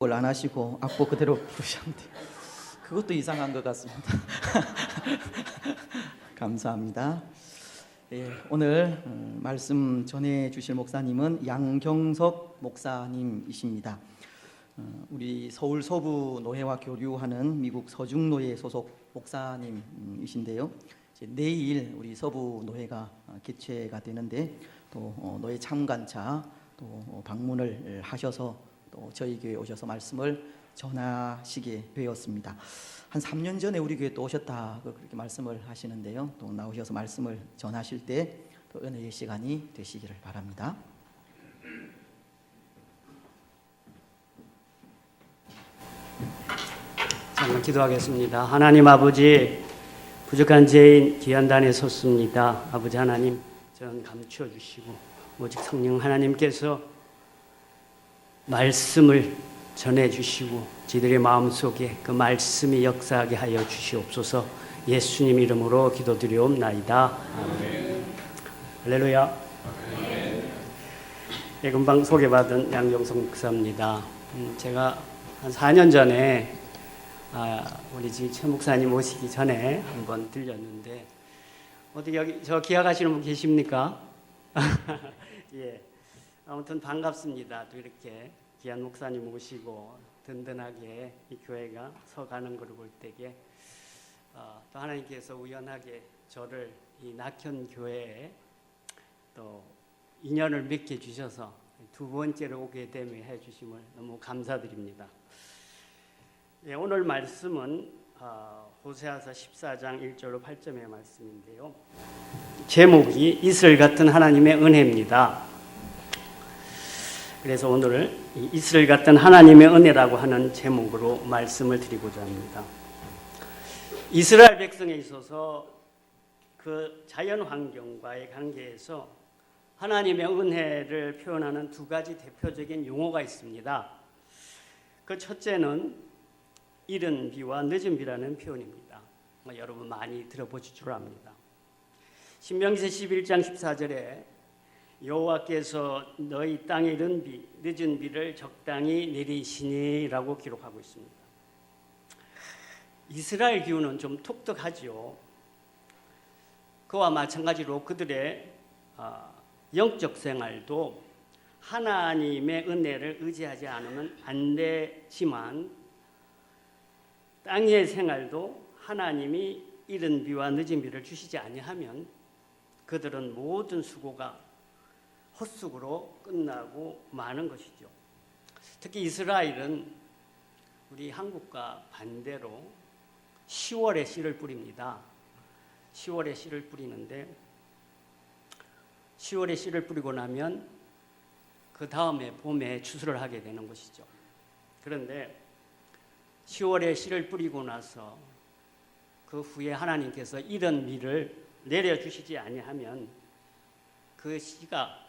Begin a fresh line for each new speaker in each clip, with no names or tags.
뭘 안 하시고 악보 그대로 부르셨는데 그것도 이상한 것 같습니다. 감사합니다. 예, 오늘 말씀 전해 주실 목사님은 양경석 목사님이십니다. 우리 서울 서부 노회와 교류하는 미국 서중노회 소속 목사님이신데요. 이제 내일 우리 서부 노회가 개최가 되는데 또 노회 참관차 또 방문을 하셔서 또 저희 교회에 오셔서 말씀을 전하시게 되었습니다. 한 3년 전에 우리 교회에 또 오셨다 그렇게 말씀을 하시는데요. 또 나오셔서 말씀을 전하실 때 또 은혜의 시간이 되시기를 바랍니다.
잠깐 기도하겠습니다. 하나님 아버지, 부족한 죄인 귀한단에 섰습니다. 아버지 하나님, 저는 감추어 주시고 오직 성령 하나님께서 말씀을 전해 주시고 저희들의 마음속에 그 말씀이 역사하게 하여 주시옵소서. 예수님 이름으로 기도드리옵나이다. 아멘. 할렐루야. 예, 금방 소개받은 양경석 목사입니다. 제가 한 4년 전에 우리 집 최 목사님 오시기 전에 한번 들렸는데 어떻게 여기 저 기억하시는 분 계십니까? 예, 아무튼 반갑습니다. 또 이렇게 귀한 목사님 오시고 든든하게 이 교회가 서가는 것을 볼 때에 또 하나님께서 우연하게 저를 이 낙현 교회에 또 인연을 맺게 주셔서 두 번째로 오게 되며 해주심을 너무 감사드립니다. 예, 오늘 말씀은 호세아서 14장 1절로 8절의 말씀인데요. 제목이 이슬 같은 하나님의 은혜입니다. 그래서 오늘 이슬 같은 하나님의 은혜라고 하는 제목으로 말씀을 드리고자 합니다. 이스라엘 백성에 있어서 그 자연 환경과의 관계에서 하나님의 은혜를 표현하는 두 가지 대표적인 용어가 있습니다. 그 첫째는 이른 비와 늦은 비라는 표현입니다. 여러분 많이 들어보실 줄 압니다. 신명기서 11장 14절에 여호와께서 너희 땅에 이른 비, 늦은 비를 적당히 내리시니라고 기록하고 있습니다. 이스라엘 기후는 좀 독특하죠. 그와 마찬가지로 그들의 영적 생활도 하나님의 은혜를 의지하지 않으면 안 되지만 땅의 생활도 하나님이 이른 비와 늦은 비를 주시지 아니하면 그들은 모든 수고가 헛수고로 끝나고 마는 것이죠. 특히 이스라엘은 우리 한국과 반대로 10월에 씨를 뿌립니다. 10월에 씨를 뿌리는데 10월에 씨를 뿌리고 나면 그 다음에 봄에 추수를 하게 되는 것이죠. 그런데 10월에 씨를 뿌리고 나서 그 후에 하나님께서 이른 비를 내려주시지 아니하면 그 씨가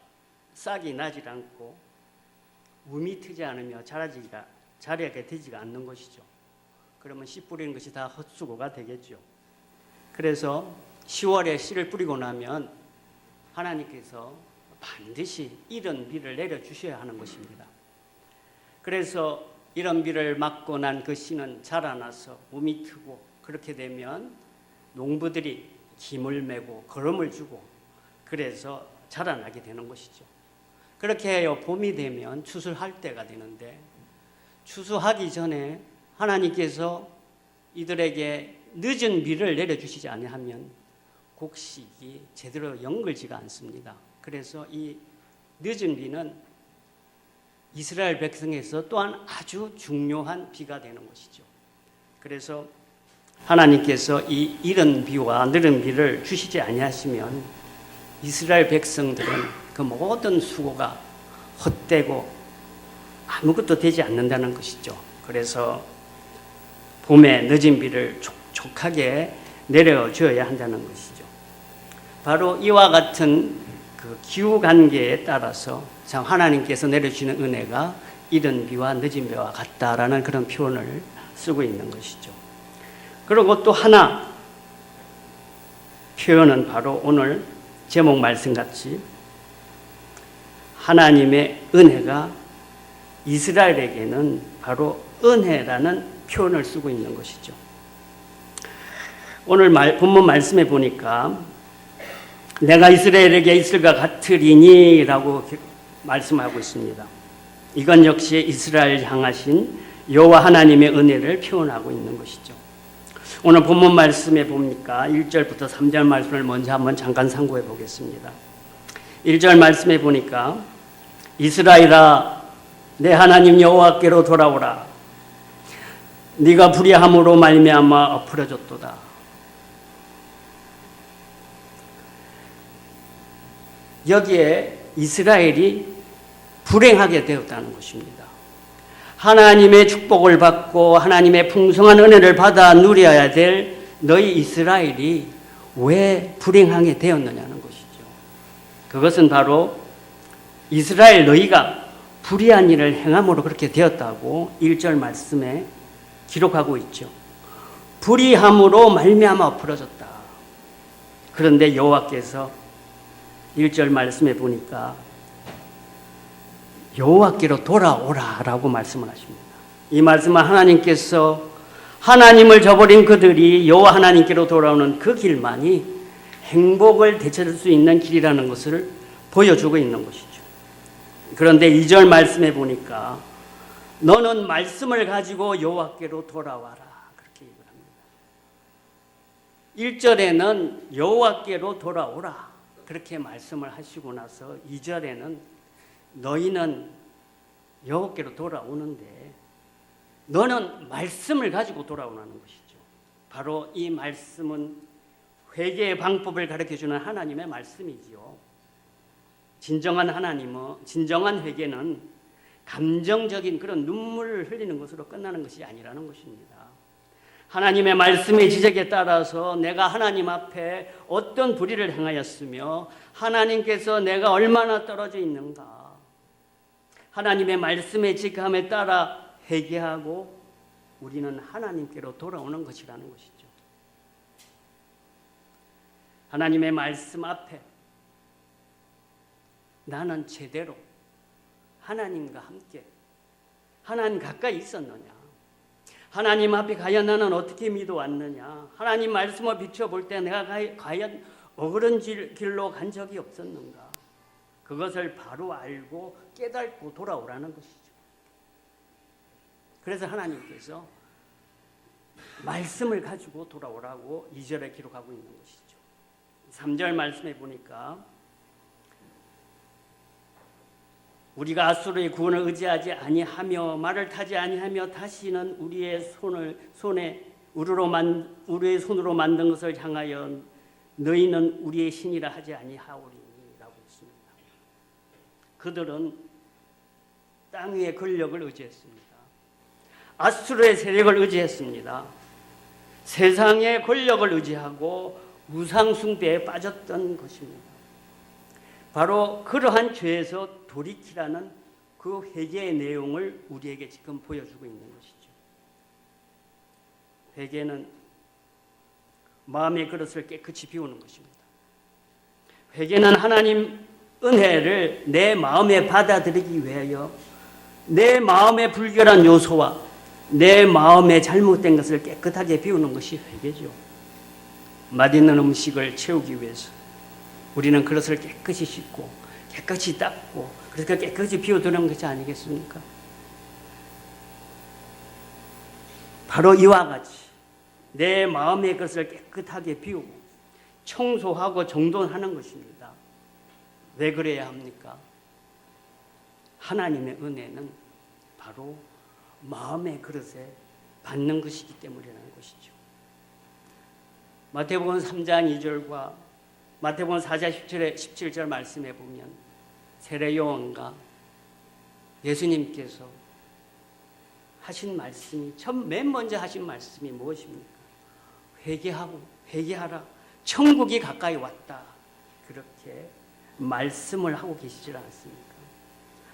싹이 나지 않고 움이 트지 않으며 자라게 되지가 않는 것이죠. 그러면 씨 뿌리는 것이 다 헛수고가 되겠죠. 그래서 10월에 씨를 뿌리고 나면 하나님께서 반드시 이른 비를 내려주셔야 하는 것입니다. 그래서 이런 비를 맞고 난 그 씨는 자라나서 몸이 트고 그렇게 되면 농부들이 김을 메고 거름을 주고 그래서 자라나게 되는 것이죠. 그렇게 해요. 봄이 되면 추수할 때가 되는데 추수하기 전에 하나님께서 이들에게 늦은 비를 내려주시지 아니하면 곡식이 제대로 연글지가 않습니다. 그래서 이 늦은 비는 이스라엘 백성에서 또한 아주 중요한 비가 되는 것이죠. 그래서 하나님께서 이 이른 비와 늦은 비를 주시지 아니하시면 이스라엘 백성들은 그 모든 수고가 헛되고 아무것도 되지 않는다는 것이죠. 그래서 봄에 늦은 비를 촉촉하게 내려줘야 한다는 것이죠. 바로 이와 같은 그 기후 관계에 따라서 참 하나님께서 내려주시는 은혜가 이른 비와 늦은 비와 같다라는 그런 표현을 쓰고 있는 것이죠. 그리고 또 하나 표현은 바로 오늘 제목 말씀같이 하나님의 은혜가 이스라엘에게는 바로 은혜라는 표현을 쓰고 있는 것이죠. 오늘 본문 말씀에 보니까 내가 이스라엘에게 있을과 같으리니 라고 말씀하고 있습니다. 이건 역시 이스라엘 향하신 여호와 하나님의 은혜를 표현하고 있는 것이죠. 오늘 본문 말씀에 보니까 1절부터 3절 말씀을 먼저 한번 잠깐 상고해 보겠습니다. 1절 말씀에 보니까 이스라엘아 내 하나님 여호와께로 돌아오라. 네가 불의함으로 말미암아 엎으러졌도다. 여기에 이스라엘이 불행하게 되었다는 것입니다. 하나님의 축복을 받고 하나님의 풍성한 은혜를 받아 누려야 될 너희 이스라엘이 왜 불행하게 되었느냐는 것이죠. 그것은 바로 이스라엘 너희가 불의한 일을 행함으로 그렇게 되었다고 1절 말씀에 기록하고 있죠. 불의함으로 말미암아 엎으러졌다. 그런데 여호와께서 1절 말씀에 보니까 여호와께로 돌아오라라고 말씀을 하십니다. 이 말씀은 하나님께서 하나님을 저버린 그들이 여호와 하나님께로 돌아오는 그 길만이 행복을 되찾을 수 있는 길이라는 것을 보여주고 있는 것이죠. 그런데 2절 말씀에 보니까 너는 말씀을 가지고 여호와께로 돌아와라 그렇게 얘기를 합니다. 1절에는 여호와께로 돌아오라 그렇게 말씀을 하시고 나서 2절에는 너희는 여호와께로 돌아오는데 너는 말씀을 가지고 돌아오라는 것이죠. 바로 이 말씀은 회개의 방법을 가르쳐주는 하나님의 말씀이지요. 진정한 회개는 감정적인 그런 눈물을 흘리는 것으로 끝나는 것이 아니라는 것입니다. 하나님의 말씀의 지적에 따라서 내가 하나님 앞에 어떤 불의를 행하였으며 하나님께서 내가 얼마나 떨어져 있는가 하나님의 말씀의 지감에 따라 회개하고 우리는 하나님께로 돌아오는 것이라는 것이죠. 하나님의 말씀 앞에 나는 제대로 하나님과 함께 하나님 가까이 있었느냐? 하나님 앞에 과연 나는 어떻게 믿어왔느냐? 하나님 말씀을 비춰볼 때 내가 과연 어그런 길로 간 적이 없었는가? 그것을 바로 알고 깨닫고 돌아오라는 것이죠. 그래서 하나님께서 말씀을 가지고 돌아오라고 2절에 기록하고 있는 것이죠. 3절 말씀에 보니까 우리가 아수르의 구원을 의지하지 아니하며 말을 타지 아니하며 다시는 우리의 손으로 만든 것을 향하여 너희는 우리의 신이라 하지 아니하오리니라고 했습니다. 그들은 땅 위의 권력을 의지했습니다. 아수르의 세력을 의지했습니다. 세상의 권력을 의지하고 우상 숭배에 빠졌던 것입니다. 바로 그러한 죄에서 돌이키라는 그 회개의 내용을 우리에게 지금 보여주고 있는 것이죠. 회개는 마음의 그릇을 깨끗이 비우는 것입니다. 회개는 하나님 은혜를 내 마음에 받아들이기 위하여 내 마음의 불결한 요소와 내 마음에 잘못된 것을 깨끗하게 비우는 것이 회개죠. 맛있는 음식을 채우기 위해서 우리는 그릇을 깨끗이 씻고 깨끗이 닦고 그래서 깨끗이 비워두는 것이 아니겠습니까? 바로 이와 같이 내 마음의 것을 깨끗하게 비우고 청소하고 정돈하는 것입니다. 왜 그래야 합니까? 하나님의 은혜는 바로 마음의 그릇에 받는 것이기 때문이라는 것이죠. 마태복음 3장 2절과 마태복음 4장 17절 말씀에 보면 세례 요한과 예수님께서 하신 말씀이 맨 먼저 하신 말씀이 무엇입니까? 회개하라. 천국이 가까이 왔다. 그렇게 말씀을 하고 계시지 않습니까?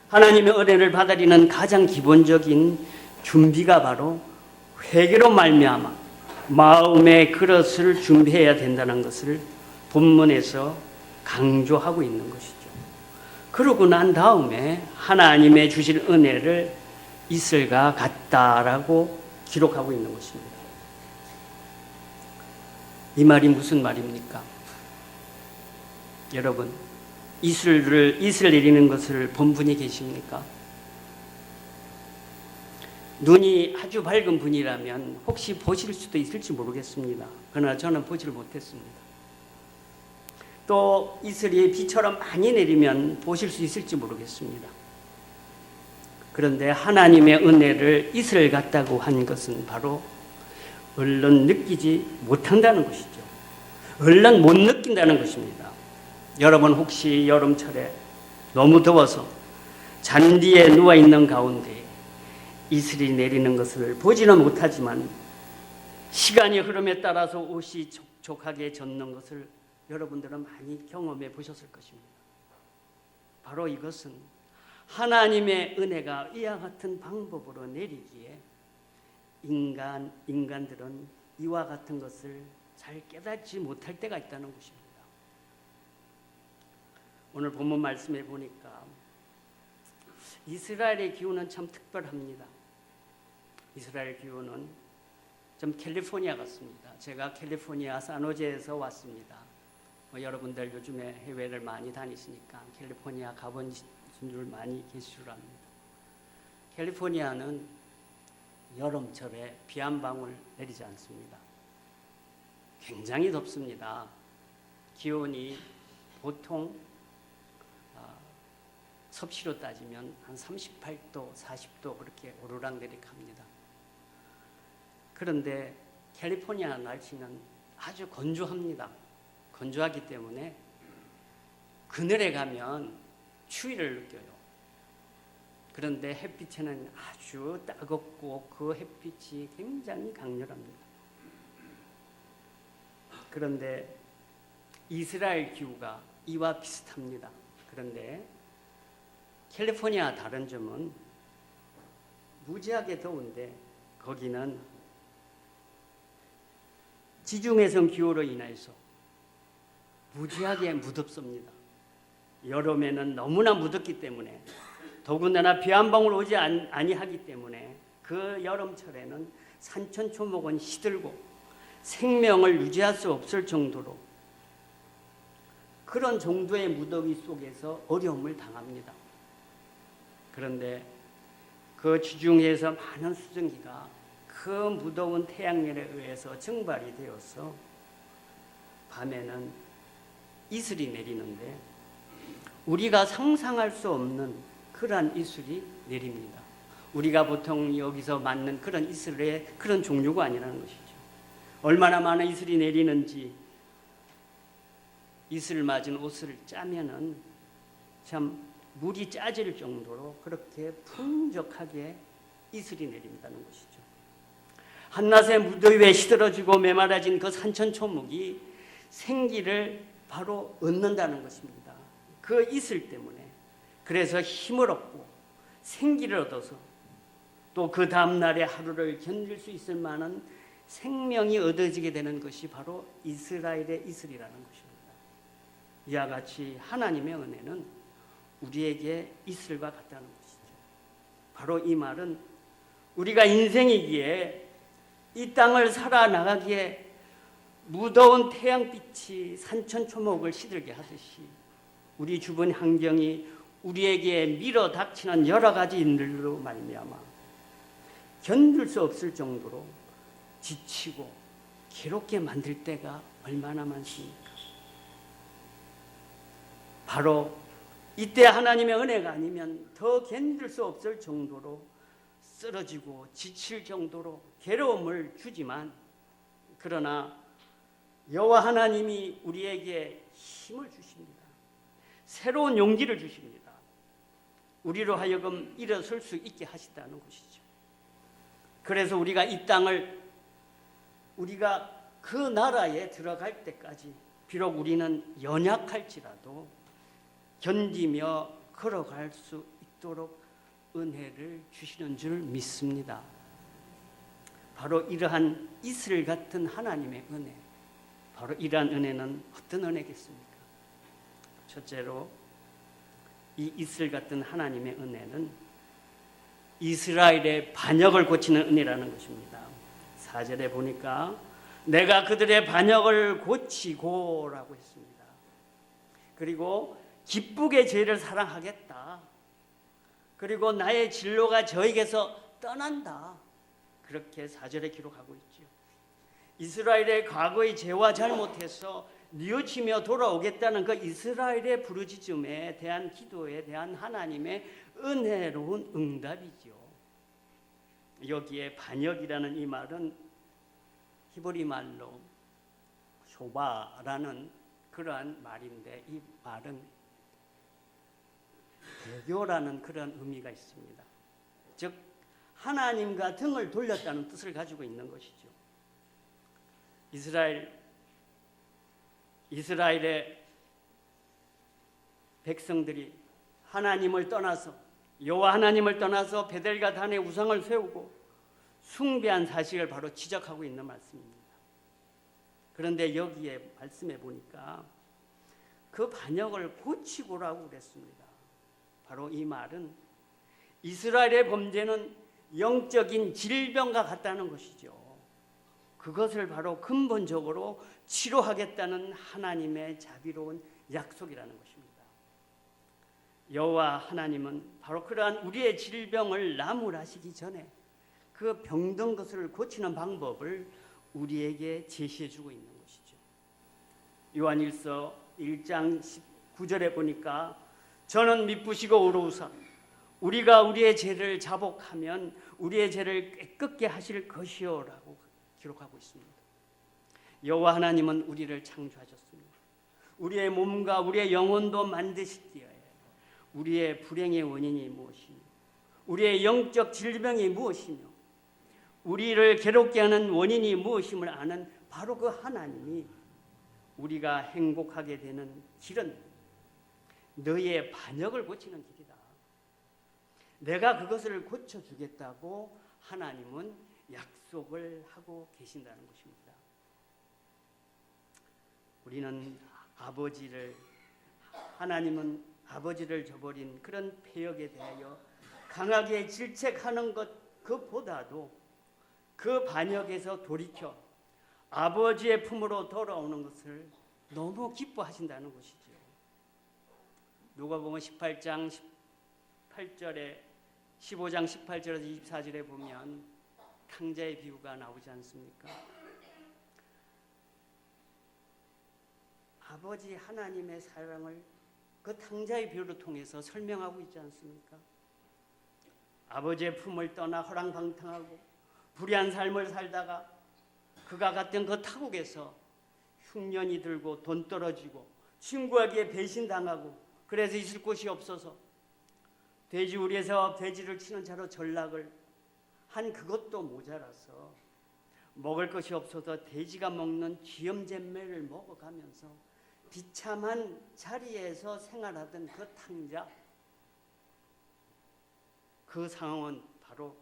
하나님의 은혜를 받아들이는 가장 기본적인 준비가 바로 회개로 말미암아 마음의 그릇을 준비해야 된다는 것을 본문에서 강조하고 있는 것이죠. 그러고 난 다음에 하나님의 주실 은혜를 이슬과 같다라고 기록하고 있는 것입니다. 이 말이 무슨 말입니까? 여러분, 이슬 내리는 것을 본 분이 계십니까? 눈이 아주 밝은 분이라면 혹시 보실 수도 있을지 모르겠습니다. 그러나 저는 보지를 못했습니다. 또 이슬이 비처럼 많이 내리면 보실 수 있을지 모르겠습니다. 그런데 하나님의 은혜를 이슬 같다고 한 것은 바로 얼른 느끼지 못한다는 것이죠. 얼른 못 느낀다는 것입니다. 여러분 혹시 여름철에 너무 더워서 잔디에 누워있는 가운데 이슬이 내리는 것을 보지는 못하지만 시간이 흐름에 따라서 옷이 촉촉하게 젖는 것을 여러분들은 많이 경험해 보셨을 것입니다. 바로 이것은 하나님의 은혜가 이와 같은 방법으로 내리기에 인간들은 이와 같은 것을 잘 깨닫지 못할 때가 있다는 것입니다. 오늘 본문 말씀에 보니까 이스라엘의 기후는 참 특별합니다. 이스라엘 기후는 좀 캘리포니아 같습니다. 제가 캘리포니아 산호제에서 왔습니다. 여러분들 요즘에 해외를 많이 다니시니까 캘리포니아 가본 줄 많이 계실 줄 압니다. 캘리포니아는 여름철에 비 한 방울 내리지 않습니다. 굉장히 덥습니다. 기온이 보통 섭씨로 따지면 한 38도, 40도 그렇게 오르락내리락합니다. 그런데 캘리포니아 날씨는 아주 건조합니다. 건조하기 때문에 그늘에 가면 추위를 느껴요. 그런데 햇빛에는 아주 따갑고 그 햇빛이 굉장히 강렬합니다. 그런데 이스라엘 기후가 이와 비슷합니다. 그런데 캘리포니아 다른 점은 무지하게 더운데 거기는 지중해성 기후로 인해서 무지하게 무덥습니다. 여름에는 너무나 무덥기 때문에 더군다나 비 한 방울 오지 아니하기 때문에 그 여름철에는 산천초목은 시들고 생명을 유지할 수 없을 정도로 그런 정도의 무더위 속에서 어려움을 당합니다. 그런데 그 지중해에서 많은 수증기가 그 무더운 태양열에 의해서 증발이 되어서 밤에는 이슬이 내리는데 우리가 상상할 수 없는 그러한 이슬이 내립니다. 우리가 보통 여기서 맞는 그런 이슬의 그런 종류가 아니라는 것이죠. 얼마나 많은 이슬이 내리는지 이슬 맞은 옷을 짜면은 참 물이 짜질 정도로 그렇게 풍족하게 이슬이 내린다는 것이죠. 한낮에 무더위에 시들어지고 메마라진 그 산천초목이 생기를 바로 얻는다는 것입니다. 그 이슬 때문에. 그래서 힘을 얻고 생기를 얻어서 또 그 다음날의 하루를 견딜 수 있을 만한 생명이 얻어지게 되는 것이 바로 이스라엘의 이슬이라는 것입니다. 이와 같이 하나님의 은혜는 우리에게 이슬과 같다는 것이죠. 바로 이 말은 우리가 인생이기에 이 땅을 살아나가기에 무더운 태양빛이 산천초목을 시들게 하듯이 우리 주변 환경이 우리에게 밀어 닥치는 여러 가지 일들로 말미암아 견딜 수 없을 정도로 지치고 괴롭게 만들 때가 얼마나 많습니까? 바로 이때 하나님의 은혜가 아니면 더 견딜 수 없을 정도로 쓰러지고 지칠 정도로 괴로움을 주지만 그러나 여호와 하나님이 우리에게 힘을 주십니다. 새로운 용기를 주십니다. 우리로 하여금 일어설 수 있게 하시다는 것이죠. 그래서 우리가 이 땅을 우리가 그 나라에 들어갈 때까지 비록 우리는 연약할지라도 견디며 걸어갈 수 있도록 은혜를 주시는 줄 믿습니다. 바로 이러한 이슬 같은 하나님의 은혜, 바로 이러한 은혜는 어떤 은혜겠습니까? 첫째로 이 이슬 같은 하나님의 은혜는 이스라엘의 반역을 고치는 은혜라는 것입니다. 4절에 보니까 내가 그들의 반역을 고치고라고 했습니다. 그리고 기쁘게 저희를 사랑하겠다. 그리고 나의 진로가 저에게서 떠난다. 그렇게 4절에 기록하고 있죠. 이스라엘의 과거의 죄와 잘못에서 뉘우치며 돌아오겠다는 그 이스라엘의 부르짖음에 대한 기도에 대한 하나님의 은혜로운 응답이죠. 여기에 반역이라는 이 말은 히브리 말로 쇼바라는 그러한 말인데, 이 말은 배교라는 그런 의미가 있습니다. 즉 하나님과 등을 돌렸다는 뜻을 가지고 있는 것이죠. 이스라엘의 백성들이 하나님을 떠나서, 여호와 하나님을 떠나서 베델과 단에 우상을 세우고 숭배한 사실을 바로 지적하고 있는 말씀입니다. 그런데 여기에 말씀해 보니까 그 반역을 고치고라고 그랬습니다. 바로 이 말은 이스라엘의 범죄는 영적인 질병과 같다는 것이죠. 그것을 바로 근본적으로 치료하겠다는 하나님의 자비로운 약속이라는 것입니다. 여호와 하나님은 바로 그러한 우리의 질병을 나무라시기 전에 그 병든 것을 고치는 방법을 우리에게 제시해 주고 있는 것이죠. 요한일서 1장 19절에 보니까 저는 미쁘시고 의로우사 우리가 우리의 죄를 자복하면 우리의 죄를 깨끗게 하실 것이요라고 기록하고 있습니다. 여호와 하나님은 우리를 창조하셨습니다. 우리의 몸과 우리의 영혼도 만드시기에 우리의 불행의 원인이 무엇이며 우리의 영적 질병이 무엇이며 우리를 괴롭게 하는 원인이 무엇임을 아는 바로 그 하나님이 우리가 행복하게 되는 길은 너의 반역을 고치는 길이다. 내가 그것을 고쳐주겠다고 하나님은 약속을 하고 계신다는 것입니다. 우리는 하나님은 아버지를 저버린 그런 폐역에 대하여 강하게 질책하는 것 그보다도 그 반역에서 돌이켜 아버지의 품으로 돌아오는 것을 너무 기뻐하신다는 것이죠. 누가복음 18장 18절에 15장 18절에서 24절에 보면 탕자의 비유가 나오지 않습니까? 아버지 하나님의 사랑을 그 탕자의 비유를 통해서 설명하고 있지 않습니까? 아버지의 품을 떠나 허랑방탕하고 불의한 삶을 살다가 그가 갔던 그 타국에서 흉년이 들고 돈 떨어지고 친구에게 배신당하고 그래서 있을 곳이 없어서 돼지우리에서 돼지를 치는 자로 전락을 한 그것도 모자라서 먹을 것이 없어서 돼지가 먹는 쥐염잼매를 먹어가면서 비참한 자리에서 생활하던 그 탕자, 그 상황은 바로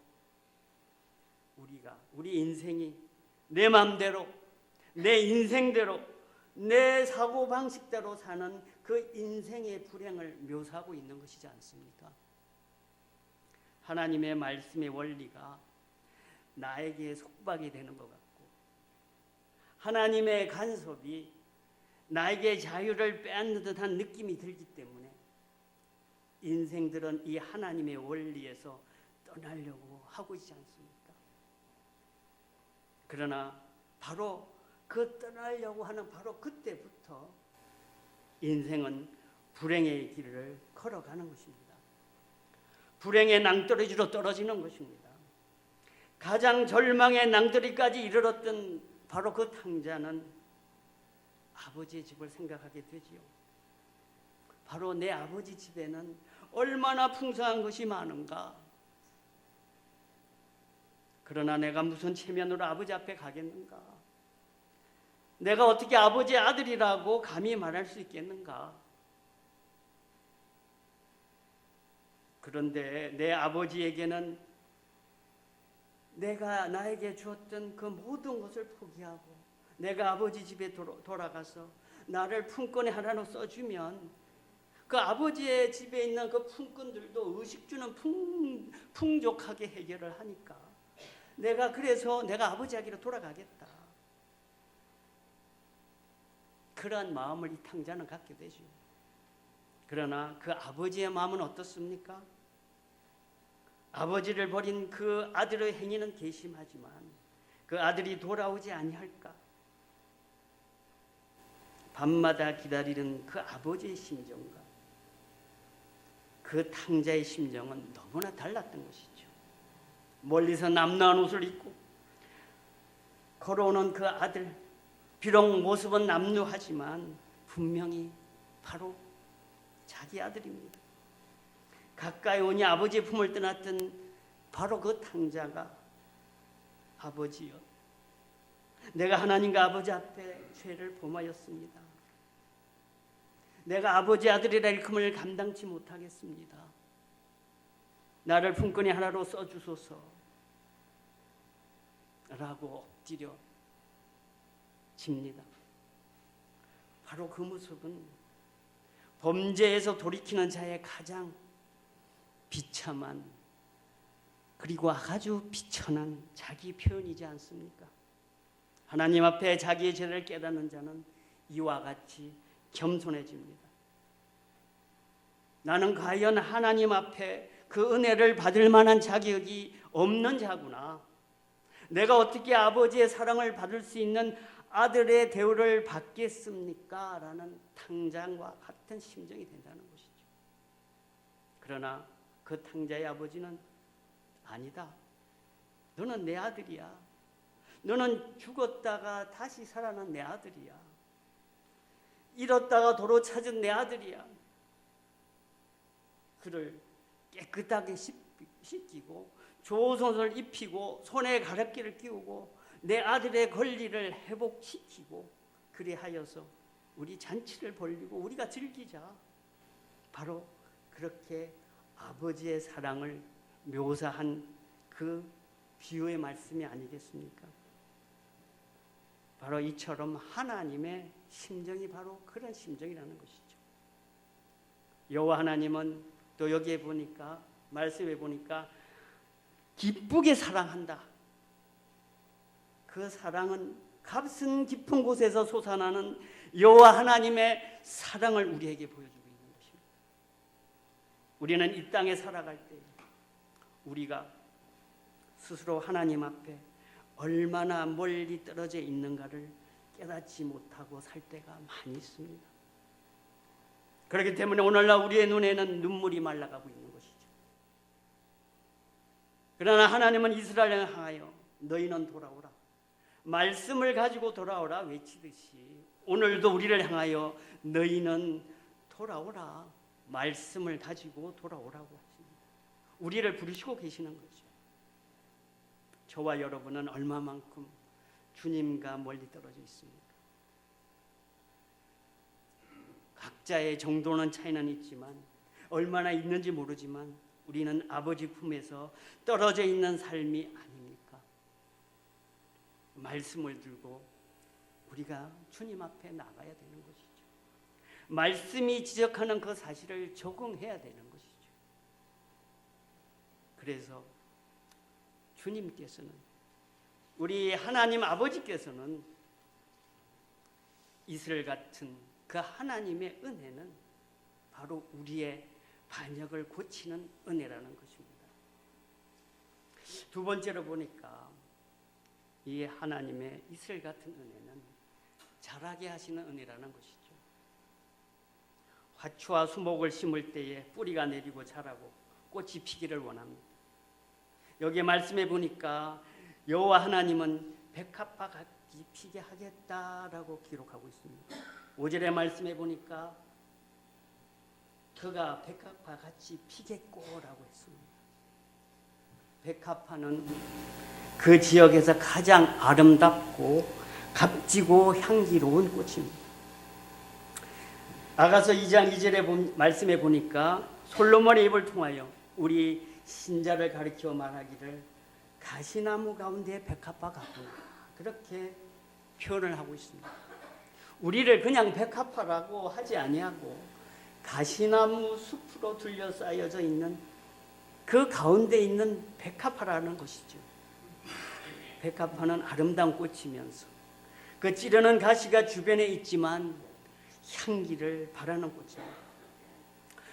우리 인생이 내 마음대로 내 인생대로 내 사고방식대로 사는 그 인생의 불행을 묘사하고 있는 것이지 않습니까? 하나님의 말씀의 원리가 나에게 속박이 되는 것 같고 하나님의 간섭이 나에게 자유를 빼앗는 듯한 느낌이 들기 때문에 인생들은 이 하나님의 원리에서 떠나려고 하고 있지 않습니까? 그러나 바로 그 떠나려고 하는 바로 그때부터 인생은 불행의 길을 걸어가는 것입니다. 불행의 낭떠러지로 떨어지는 것입니다. 가장 절망의 낭떠러지까지 이르렀던 바로 그 탕자는 아버지의 집을 생각하게 되지요. 바로 내 아버지 집에는 얼마나 풍성한 것이 많은가. 그러나 내가 무슨 체면으로 아버지 앞에 가겠는가? 내가 어떻게 아버지의 아들이라고 감히 말할 수 있겠는가? 그런데 내 아버지에게는 내가 나에게 주었던 그 모든 것을 포기하고 내가 아버지 집에 돌아가서 나를 품권의 하나로 써주면 그 아버지의 집에 있는 그 품꾼들도 의식주는 풍족하게 해결을 하니까 그래서 내가 아버지에게로 돌아가겠다. 그러한 마음을 이 탕자는 갖게 되죠. 그러나 그 아버지의 마음은 어떻습니까? 아버지를 버린 그 아들의 행위는 괘씸하지만 그 아들이 돌아오지 아니할까? 밤마다 기다리는 그 아버지의 심정과 그 탕자의 심정은 너무나 달랐던 것이죠. 멀리서 남루한 옷을 입고 걸어오는 그 아들, 비록 모습은 남루하지만 분명히 바로 자기 아들입니다. 가까이 오니 아버지의 품을 떠났던 바로 그 탕자가 아버지여, 내가 하나님과 아버지 앞에 죄를 범하였습니다. 내가 아버지 아들이라 일컬음을 감당치 못하겠습니다. 나를 품꾼이 하나로 써주소서 라고 엎드려 집니다. 바로 그 모습은 범죄에서 돌이키는 자의 가장 비참한 그리고 아주 비천한 자기 표현이지 않습니까? 하나님 앞에 자기의 죄를 깨닫는 자는 이와 같이 겸손해집니다. 나는 과연 하나님 앞에 그 은혜를 받을 만한 자격이 없는 자구나. 내가 어떻게 아버지의 사랑을 받을 수 있는 아들의 대우를 받겠습니까? 라는 탕자와 같은 심정이 된다는 것이죠. 그러나 그 탕자의 아버지는 아니다. 너는 내 아들이야. 너는 죽었다가 다시 살아난 내 아들이야. 잃었다가 도로 찾은 내 아들이야. 그를 깨끗하게 씻기고 좋은 옷을 입히고 손에 가래끼를 끼우고 내 아들의 권리를 회복시키고 그리하여서 우리 잔치를 벌리고 우리가 즐기자. 바로 그렇게 아버지의 사랑을 묘사한 그 비유의 말씀이 아니겠습니까? 바로 이처럼 하나님의 심정이 바로 그런 심정이라는 것이죠. 여호와 하나님은 또 여기에 보니까 말씀에 보니까 기쁘게 사랑한다. 그 사랑은 값은 깊은 곳에서 솟아나는 여호와 하나님의 사랑을 우리에게 보여주고 있는 것입니다. 우리는 이 땅에 살아갈 때 우리가 스스로 하나님 앞에 얼마나 멀리 떨어져 있는가를 깨닫지 못하고 살 때가 많이 있습니다. 그렇기 때문에 오늘날 우리의 눈에는 눈물이 말라가고 있는 것이죠. 그러나 하나님은 이스라엘을 향하여 너희는 돌아오라, 말씀을 가지고 돌아오라 외치듯이 오늘도 우리를 향하여 너희는 돌아오라, 말씀을 가지고 돌아오라고 하십니다. 우리를 부르시고 계시는 거죠. 저와 여러분은 얼마만큼 주님과 멀리 떨어져 있습니까? 각자의 정도는 차이는 있지만 얼마나 있는지 모르지만 우리는 아버지 품에서 떨어져 있는 삶이 아닙니까? 말씀을 들고 우리가 주님 앞에 나가야 되는 것이죠. 말씀이 지적하는 그 사실을 적응해야 되는 것이죠. 그래서 주님께서는, 우리 하나님 아버지께서는 이스라엘 같은 그 하나님의 은혜는 바로 우리의 반역을 고치는 은혜라는 것입니다. 두 번째로 보니까 이 하나님의 이스라엘 같은 은혜는 자라게 하시는 은혜라는 것이죠. 화초와 수목을 심을 때에 뿌리가 내리고 자라고 꽃이 피기를 원합니다. 여기 말씀해 보니까 여호와 하나님은 백합화 같이 피게 하겠다라고 기록하고 있습니다. 5절의 말씀해 보니까 그가 백합화 같이 피겠고라고 했습니다. 백합화는 그 지역에서 가장 아름답고 값지고 향기로운 꽃입니다. 아가서 2장 2절의 말씀에 보니까 솔로몬의 입을 통하여 우리 신자를 가리켜 말하기를 가시나무 가운데 백합화 같구나, 그렇게 표현을 하고 있습니다. 우리를 그냥 백합화라고 하지 아니하고 가시나무 숲으로 둘러싸여져 있는 그 가운데 있는 백합화라는 것이죠. 백합화는 아름다운 꽃이면서 그 찌르는 가시가 주변에 있지만 향기를 바라는 꽃입니다.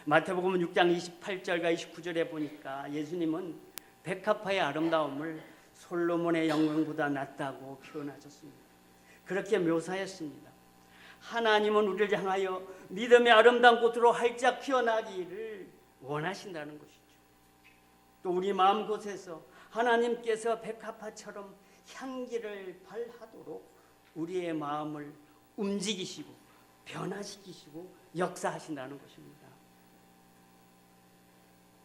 마태복음 6장 28절과 29절에 보니까 예수님은 백합화의 아름다움을 솔로몬의 영광보다 낫다고 표현하셨습니다. 그렇게 묘사했습니다. 하나님은 우리를 향하여 믿음의 아름다운 꽃으로 활짝 피어나기를 원하신다는 것이죠. 또 우리 마음곳에서 하나님께서 백합화처럼 향기를 발하도록 우리의 마음을 움직이시고 변화시키시고 역사하신다는 것입니다.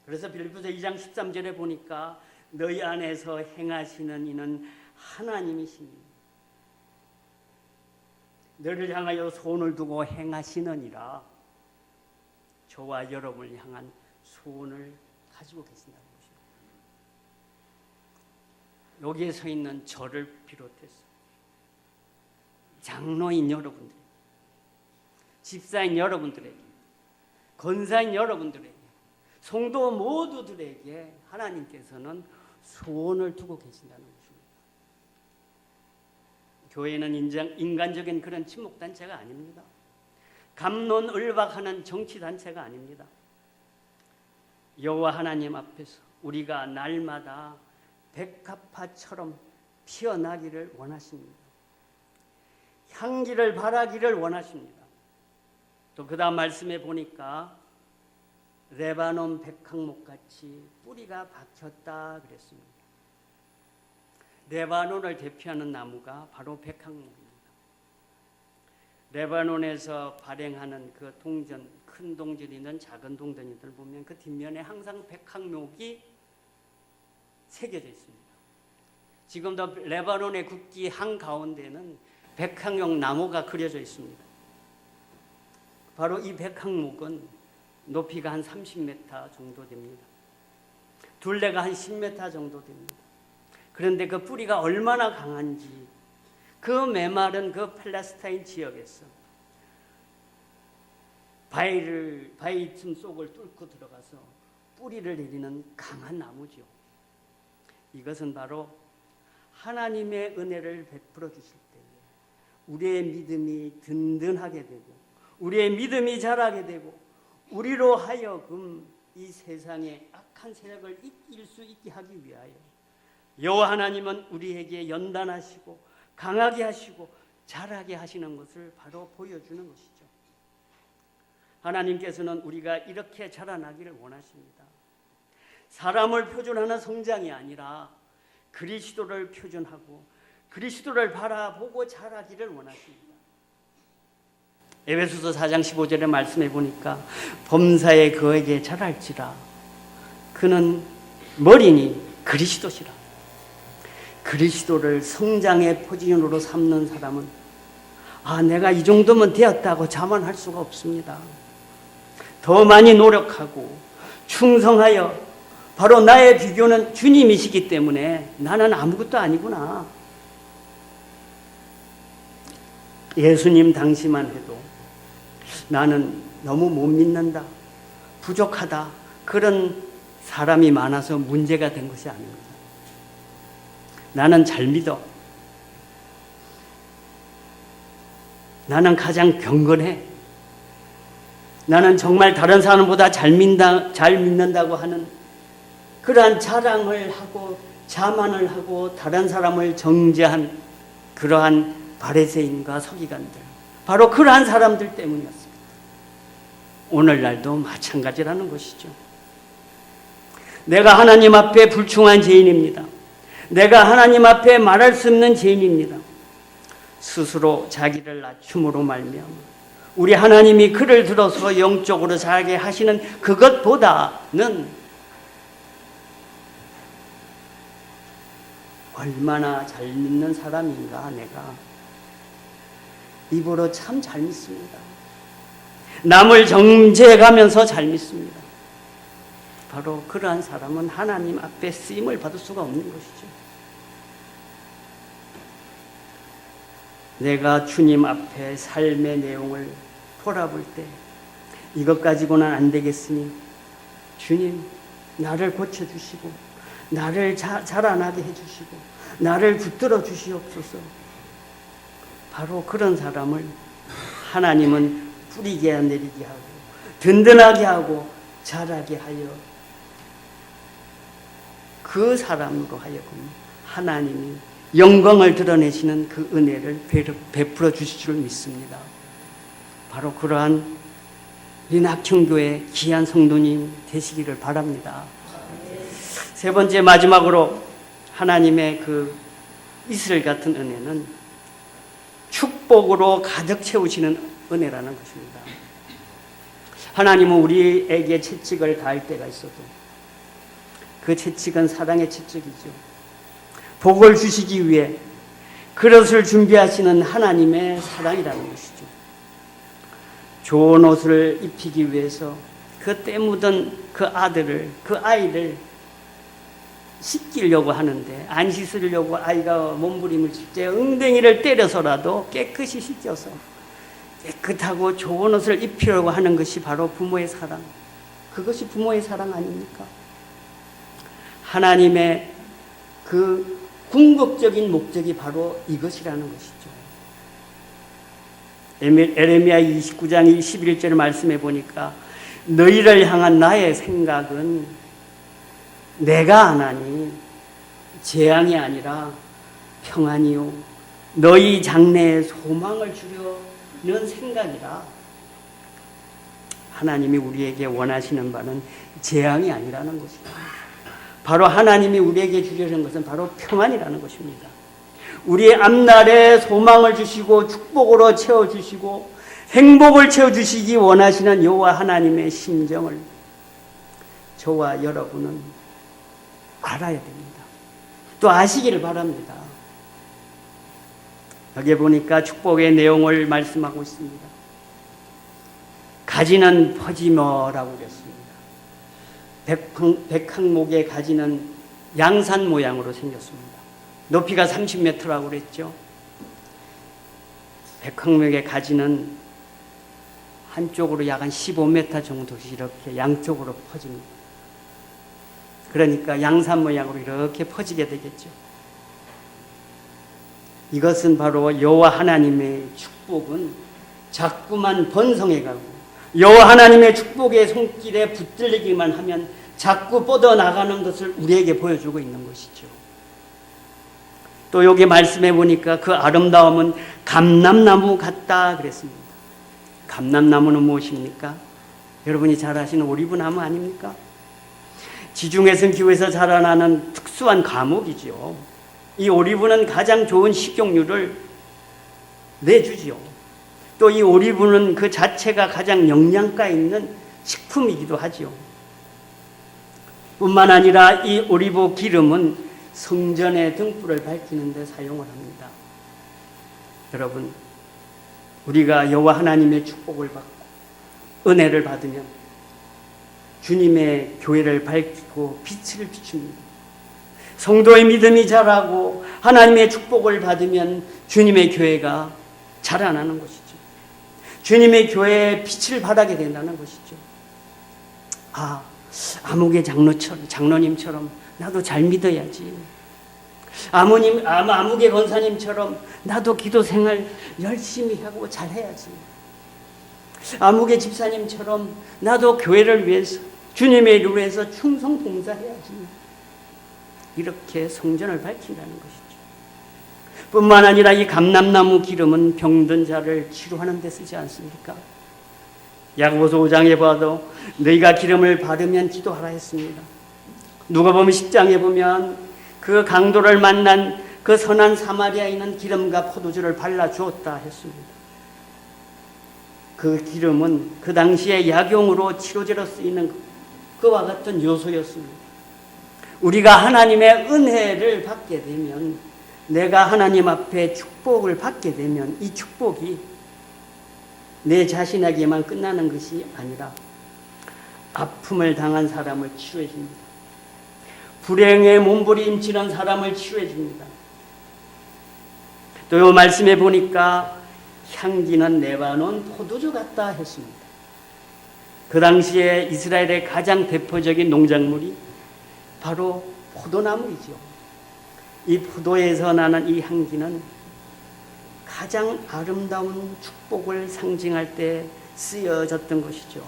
그래서 빌립보서 2장 13절에 보니까 너희 안에서 행하시는 이는 하나님이시니 너를 향하여 소원을 두고 행하시느니라. 저와 여러분을 향한 소원을 가지고 계신다는 것입니다. 여기에 서 있는 저를 비롯해서 장로인 여러분들, 집사인 여러분들에게, 권사인 여러분들에게, 성도 모두들에게 하나님께서는 소원을 두고 계신다는 것입니다. 교회는 인간적인 그런 친목단체가 아닙니다. 갑론을박하는 정치단체가 아닙니다. 여호와 하나님 앞에서 우리가 날마다 백합화처럼 피어나기를 원하십니다. 향기를 바라기를 원하십니다. 또 그 다음 말씀에 보니까 레바논 백향목같이 뿌리가 박혔다 그랬습니다. 레바논을 대표하는 나무가 바로 백향목입니다. 레바논에서 발행하는 그 동전, 큰 동전이든 작은 동전이든 보면 그 뒷면에 항상 백향목이 새겨져 있습니다. 지금도 레바논의 국기 한가운데는 백향목 나무가 그려져 있습니다. 바로 이 백향목은 높이가 한 30m 정도 됩니다. 둘레가 한 10m 정도 됩니다. 그런데 그 뿌리가 얼마나 강한지 그 메마른 그 팔레스타인 지역에서 바위 틈 속을 뚫고 들어가서 뿌리를 내리는 강한 나무죠. 이것은 바로 하나님의 은혜를 베풀어 주실 때에 우리의 믿음이 든든하게 되고 우리의 믿음이 자라게 되고 우리로 하여금 이 세상의 악한 세력을 이길 수 있게 하기 위하여 여호와 하나님은 우리에게 연단하시고 강하게 하시고 자라게 하시는 것을 바로 보여주는 것이죠. 하나님께서는 우리가 이렇게 자라나기를 원하십니다. 사람을 표준하는 성장이 아니라 그리스도를 표준하고 그리스도를 바라보고 자라기를 원하십니다. 에베소서 4장 15절의 말씀해 보니까 범사에 그에게 자랄지라 그는 머리니 그리스도시라. 그리스도를 성장의 포지션으로 삼는 사람은 내가 이 정도면 되었다고 자만할 수가 없습니다. 더 많이 노력하고 충성하여 바로 나의 비교는 주님이시기 때문에 나는 아무것도 아니구나. 예수님 당시만 해도 나는 너무 못 믿는다, 부족하다, 그런 사람이 많아서 문제가 된 것이 아닙니다. 나는 잘 믿어. 나는 가장 경건해. 나는 정말 다른 사람보다 잘 믿는다고 하는 그러한 자랑을 하고 자만을 하고 다른 사람을 정죄한 그러한 바리새인과 서기관들, 바로 그러한 사람들 때문이었습니다. 오늘날도 마찬가지라는 것이죠. 내가 하나님 앞에 불충한 죄인입니다. 내가 하나님 앞에 말할 수 없는 죄인입니다. 스스로 자기를 낮춤으로 말미암아 우리 하나님이 그를 들어서 영적으로 자라게 하시는 그것보다는 얼마나 잘 믿는 사람인가. 내가 입으로 참 잘 믿습니다. 남을 정죄해가면서 잘 믿습니다. 바로 그러한 사람은 하나님 앞에 쓰임을 받을 수가 없는 것이죠. 내가 주님 앞에 삶의 내용을 돌아볼 때 이것 가지고는 안 되겠으니 주님 나를 고쳐주시고 나를 자라나게 해주시고 나를 붙들어 주시옵소서. 바로 그런 사람을 하나님은 뿌리게 내리게 하고 든든하게 하고 자라게 하여 그 사람으로 하여금 하나님이 영광을 드러내시는 그 은혜를 베풀어 주실 줄 믿습니다. 바로 그러한 우리 낙천교회 귀한 성도님 되시기를 바랍니다. 세 번째 마지막으로 하나님의 그 이슬 같은 은혜는 축복으로 가득 채우시는 은혜라는 것입니다. 하나님은 우리에게 채찍을 가할 때가 있어도 그 채찍은 사랑의 채찍이죠. 복을 주시기 위해 그릇을 준비하시는 하나님의 사랑이라는 것이죠. 좋은 옷을 입히기 위해서 그 때 묻은 그 아이를 씻기려고 하는데 안 씻으려고 아이가 몸부림을 칠 때 엉덩이를 때려서라도 깨끗이 씻겨서 깨끗하고 좋은 옷을 입히려고 하는 것이 바로 부모의 사랑. 그것이 부모의 사랑 아닙니까? 하나님의 그 궁극적인 목적이 바로 이것이라는 것이죠. 에레미야 29장 21절 말씀해 보니까 너희를 향한 나의 생각은 내가 안 하니 재앙이 아니라 평안이요 너희 장래에 소망을 주려는 생각이라. 하나님이 우리에게 원하시는 바는 재앙이 아니라는 것입니다. 바로 하나님이 우리에게 주려는 것은 바로 평안이라는 것입니다. 우리의 앞날에 소망을 주시고 축복으로 채워주시고 행복을 채워주시기 원하시는 여호와 하나님의 심정을 저와 여러분은 알아야 됩니다. 또 아시기를 바랍니다. 여기 보니까 축복의 내용을 말씀하고 있습니다. 가지는 퍼지머라고 그랬습니다. 백항목의 가지는 양산 모양으로 생겼습니다. 높이가 30m라고 그랬죠. 백항목의 가지는 한쪽으로 약 한 15m 정도씩 이렇게 양쪽으로 퍼집니다. 그러니까 양산 모양으로 이렇게 퍼지게 되겠죠. 이것은 바로 여호와 하나님의 축복은 자꾸만 번성해가고 여호와 하나님의 축복의 손길에 붙들리기만 하면 자꾸 뻗어나가는 것을 우리에게 보여주고 있는 것이죠. 또 여기 말씀해 보니까 그 아름다움은 감람나무 같다 그랬습니다. 감람나무는 무엇입니까? 여러분이 잘 아시는 오리브나무 아닙니까? 지중해성 기후에서 자라나는 특수한 과목이지요. 이 오리브는 가장 좋은 식용유를 내주지요. 또 이 오리브는 그 자체가 가장 영양가 있는 식품이기도 하지요. 뿐만 아니라 이 오리브 기름은 성전의 등불을 밝히는 데 사용을 합니다. 여러분, 우리가 여호와 하나님의 축복을 받고 은혜를 받으면 주님의 교회를 밝히고 빛을 비춥니다. 성도의 믿음이 자라고 하나님의 축복을 받으면 주님의 교회가 자라나는 것이죠. 주님의 교회에 빛을 발하게 된다는 것이죠. 아무개 장로님처럼 나도 잘 믿어야지. 아무개 권사님처럼 나도 기도 생활 열심히 하고 잘 해야지. 아무개 집사님처럼 나도 교회를 위해서 주님의 이름을 위해서 충성 봉사해야지. 이렇게 성전을 밝힌다는 것이죠. 뿐만 아니라 이 감람나무 기름은 병든 자를 치료하는 데 쓰지 않습니까? 야고보서 5장에 봐도 너희가 기름을 바르면 기도하라 했습니다. 누가복음 10장에 보면 그 강도를 만난 그 선한 사마리아인은 기름과 포도주를 발라 주었다 했습니다. 그 기름은 그 당시에 약용으로 치료제로 쓰이는 그와 같은 요소였습니다. 우리가 하나님의 은혜를 받게 되면, 내가 하나님 앞에 축복을 받게 되면 이 축복이 내 자신에게만 끝나는 것이 아니라 아픔을 당한 사람을 치료해 줍니다. 불행에 몸부림치는 사람을 치료해 줍니다. 또 이 말씀에 보니까 향기는 레바논 포도주 같다 했습니다. 그 당시에 이스라엘의 가장 대표적인 농작물이 바로 포도나무이죠. 이 포도에서 나는 이 향기는 가장 아름다운 축복을 상징할 때 쓰여졌던 것이죠.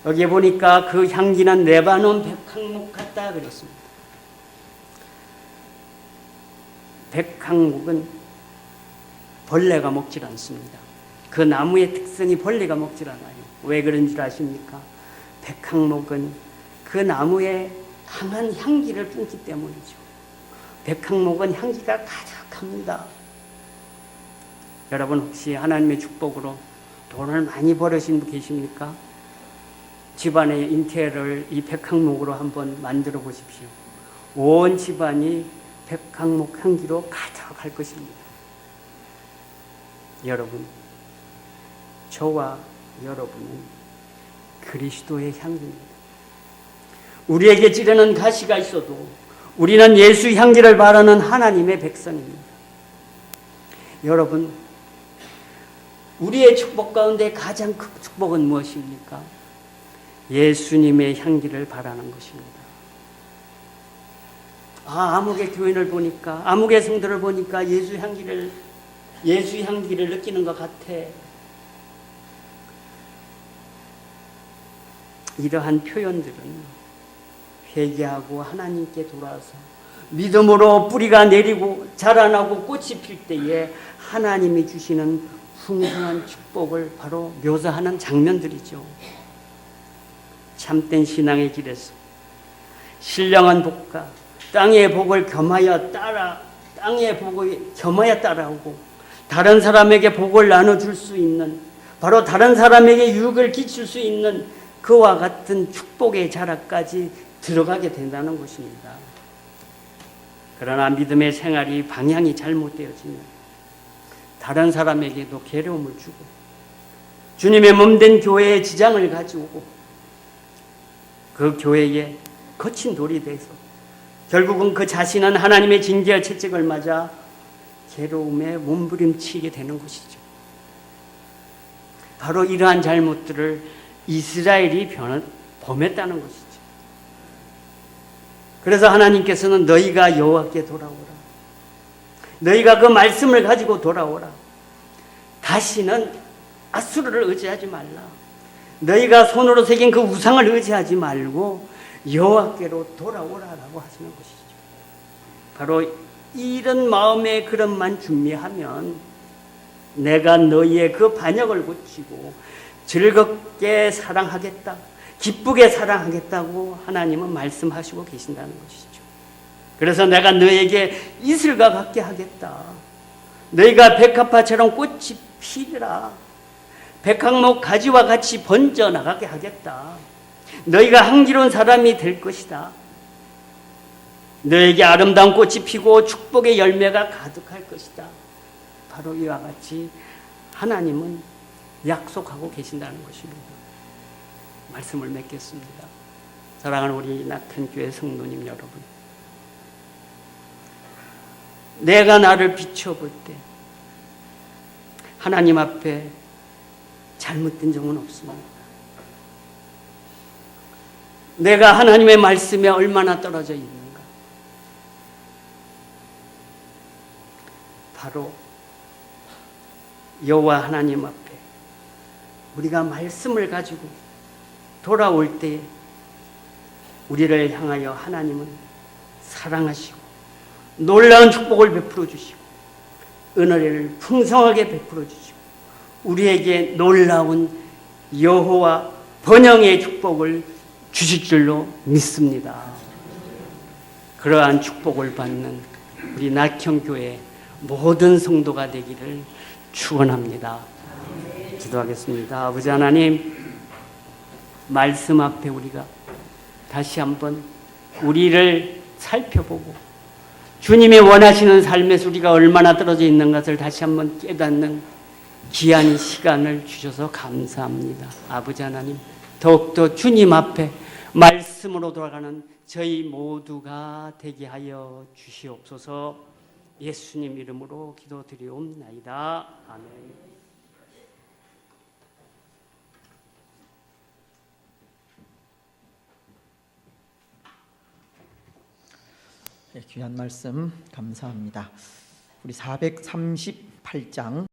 여기에 보니까 그 향기는 레바논 백향목 같다 그랬습니다. 백향목은 벌레가 먹질 않습니다. 그 나무의 특성이 벌레가 먹질 않아요. 왜 그런 줄 아십니까? 백향목은 그 나무에 강한 향기를 뿜기 때문이죠. 백향목은 향기가 가득합니다. 여러분 혹시 하나님의 축복으로 돈을 많이 벌으신 분 계십니까? 집안의 인테리어를 이 백향목으로 한번 만들어 보십시오. 온 집안이 백향목 향기로 가득할 것입니다. 여러분, 저와 여러분은 그리스도의 향기입니다. 우리에게 찌르는 가시가 있어도 우리는 예수 향기를 바라는 하나님의 백성입니다. 여러분, 우리의 축복 가운데 가장 큰 축복은 무엇입니까? 예수님의 향기를 바라는 것입니다. 아무개 교인을 보니까, 아무개 성도를 보니까 예수 향기를 느끼는 것 같아. 이러한 표현들은 회개하고 하나님께 돌아와서 믿음으로 뿌리가 내리고 자라나고 꽃이 필 때에 하나님이 주시는 풍성한 축복을 바로 묘사하는 장면들이죠. 참된 신앙의 길에서 신령한 복과 땅의 복을 겸하여 따라오고 다른 사람에게 복을 나눠줄 수 있는, 바로 다른 사람에게 유익을 끼칠 수 있는 그와 같은 축복의 자락까지 들어가게 된다는 것입니다. 그러나 믿음의 생활이 방향이 잘못되어지면 다른 사람에게도 괴로움을 주고 주님의 몸된 교회에 지장을 가져오고 그 교회에 거친 돌이 돼서 결국은 그 자신은 하나님의 징계와 채찍을 맞아 괴로움에 몸부림치게 되는 것이죠. 바로 이러한 잘못들을 이스라엘이 범했다는 것이죠. 그래서 하나님께서는 너희가 여호와께 돌아오라. 너희가 그 말씀을 가지고 돌아오라. 다시는 앗수르를 의지하지 말라. 너희가 손으로 새긴 그 우상을 의지하지 말고 여호와께로 돌아오라라고 하시는 것이죠. 바로 이런 마음의 그릇만 준비하면 내가 너희의 그 반역을 고치고 즐겁게 사랑하겠다, 기쁘게 사랑하겠다고 하나님은 말씀하시고 계신다는 것이죠. 그래서 내가 너에게 이슬과 같게 하겠다. 너희가 백합화처럼 꽃이 피리라. 백향목 가지와 같이 번져 나가게 하겠다. 너희가 향기로운 사람이 될 것이다. 너에게 아름다운 꽃이 피고 축복의 열매가 가득할 것이다. 바로 이와 같이 하나님은 약속하고 계신다는 것입니다. 말씀을 맺겠습니다. 사랑하는 우리 낙현교회 성도님 여러분, 내가 나를 비춰볼 때 하나님 앞에 잘못된 점은 없습니다. 내가 하나님의 말씀에 얼마나 떨어져 있는가? 바로 여호와 하나님 앞에 우리가 말씀을 가지고 돌아올 때 우리를 향하여 하나님은 사랑하시고 놀라운 축복을 베풀어 주시고 은혜를 풍성하게 베풀어 주시고 우리에게 놀라운 여호와 번영의 축복을 주실 줄로 믿습니다. 그러한 축복을 받는 우리 낙현교회 모든 성도가 되기를 축원합니다. 기도하겠습니다. 아버지 하나님, 말씀 앞에 우리가 다시 한번 우리를 살펴보고 주님이 원하시는 삶에서 우리가 얼마나 떨어져 있는 것을 다시 한번 깨닫는 귀한 시간을 주셔서 감사합니다. 아버지 하나님, 더욱더 주님 앞에 말씀으로 돌아가는 저희 모두가 되게 하여 주시옵소서. 예수님 이름으로 기도드리옵나이다. 아멘.
귀한 말씀 감사합니다. 우리 438장